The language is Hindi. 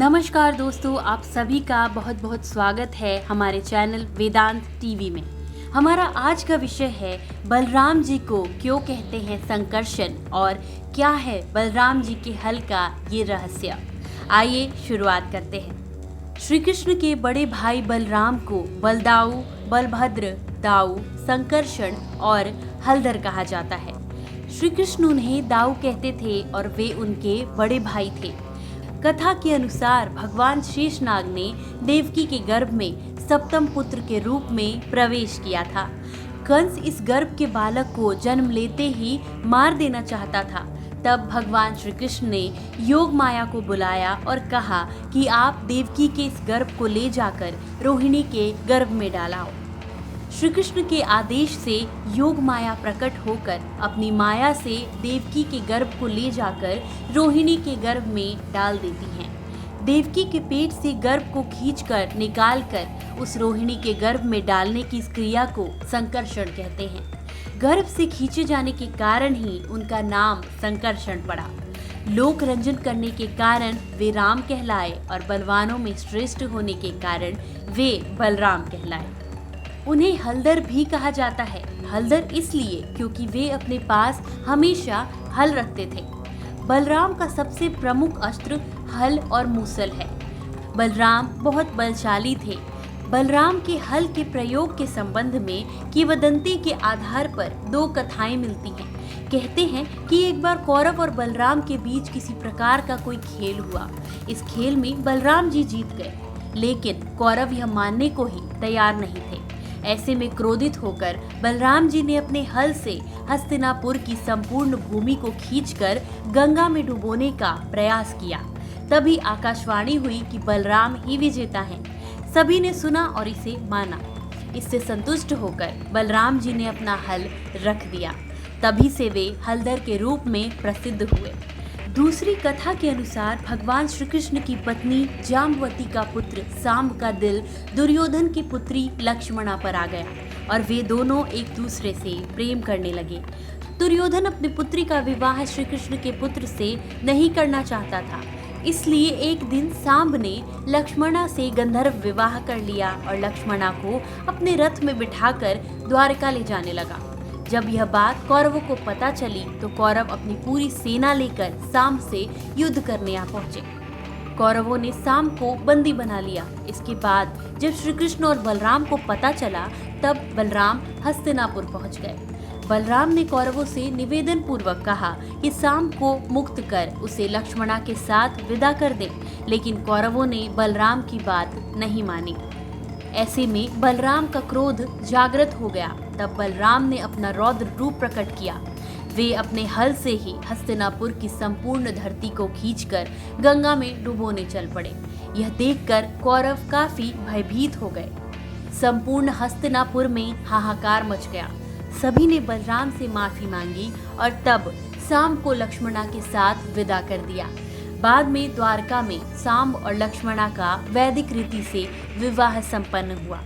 नमस्कार दोस्तों, आप सभी का बहुत बहुत स्वागत है हमारे चैनल वेदांत टीवी में। हमारा आज का विषय है बलराम जी को क्यों कहते हैं संकर्षण और क्या है बलराम जी के हल का ये रहस्य। आइए शुरुआत करते हैं। श्री कृष्ण के बड़े भाई बलराम को बलदाऊ, बलभद्र, दाऊ, संकर्षण और हलधर कहा जाता है। श्री कृष्ण उन्हें दाऊ कहते थे और वे उनके बड़े भाई थे। कथा के अनुसार भगवान शेषनाग ने देवकी के गर्भ में सप्तम पुत्र के रूप में प्रवेश किया था। कंस इस गर्भ के बालक को जन्म लेते ही मार देना चाहता था। तब भगवान श्री कृष्ण ने योग माया को बुलाया और कहा कि आप देवकी के इस गर्भ को ले जाकर रोहिणी के गर्भ में डालाओ। श्री कृष्ण के आदेश से योग माया प्रकट होकर अपनी माया से देवकी के गर्भ को ले जाकर रोहिणी के गर्भ में डाल देती हैं। देवकी के पेट से गर्भ को खींचकर निकालकर उस रोहिणी के गर्भ में डालने की इस क्रिया को संकर्षण कहते हैं। गर्भ से खींचे जाने के कारण ही उनका नाम संकर्षण पड़ा। लोक रंजन करने के कारण वे राम कहलाए और बलवानों में श्रेष्ठ होने के कारण वे बलराम कहलाए। उन्हें हलधर भी कहा जाता है। हलधर इसलिए क्योंकि वे अपने पास हमेशा हल रखते थे। बलराम का सबसे प्रमुख अस्त्र हल और मूसल है। बलराम बहुत बलशाली थे। बलराम के हल के प्रयोग के संबंध में किंवदंती के आधार पर दो कथाएं मिलती हैं। कहते हैं कि एक बार कौरव और बलराम के बीच किसी प्रकार का कोई खेल हुआ। इस खेल में बलराम जी जीत गए, लेकिन कौरव यह मानने को ही तैयार नहीं थे। ऐसे में क्रोधित होकर बलराम जी ने अपने हल से हस्तिनापुर की संपूर्ण भूमि को खींचकर गंगा में डुबोने का प्रयास किया। तभी आकाशवाणी हुई कि बलराम ही विजेता हैं। सभी ने सुना और इसे माना। इससे संतुष्ट होकर बलराम जी ने अपना हल रख दिया। तभी से वे हलधर के रूप में प्रसिद्ध हुए। दूसरी कथा के अनुसार भगवान श्री कृष्ण की पत्नी जाम्बवती का पुत्र सांब का दिल दुर्योधन की पुत्री लक्ष्मणा पर आ गया और वे दोनों एक दूसरे से प्रेम करने लगे। दुर्योधन अपनी पुत्री का विवाह श्री कृष्ण के पुत्र से नहीं करना चाहता था, इसलिए एक दिन सांब ने लक्ष्मणा से गंधर्व विवाह कर लिया और लक्ष्मणा को अपने रथ में बिठाकर द्वारका ले जाने लगा। जब यह बात कौरवों को पता चली तो कौरव अपनी पूरी सेना लेकर सांब से युद्ध करने आ पहुंचे। कौरवों ने सांब को बंदी बना लिया। इसके बाद जब श्री कृष्ण और बलराम को पता चला तब बलराम हस्तिनापुर पहुंच गए। बलराम ने कौरवों से निवेदन पूर्वक कहा कि सांब को मुक्त कर उसे लक्ष्मणा के साथ विदा कर दें, लेकिन कौरवों ने बलराम की बात नहीं मानी। ऐसे में बलराम का क्रोध जागृत हो गया। तब बलराम ने अपना रौद्र रूप प्रकट किया। वे अपने हल से ही हस्तिनापुर की संपूर्ण धरती को खींचकर गंगा में डुबोने चल पड़े। यह देखकर कौरव काफी भयभीत हो गए। संपूर्ण हस्तिनापुर में हाहाकार मच गया। सभी ने बलराम से माफी मांगी और तब सांब को लक्ष्मणा के साथ विदा कर दिया। बाद में द्वारका में सांब और लक्ष्मणा का वैदिक रीति से विवाह संपन्न हुआ।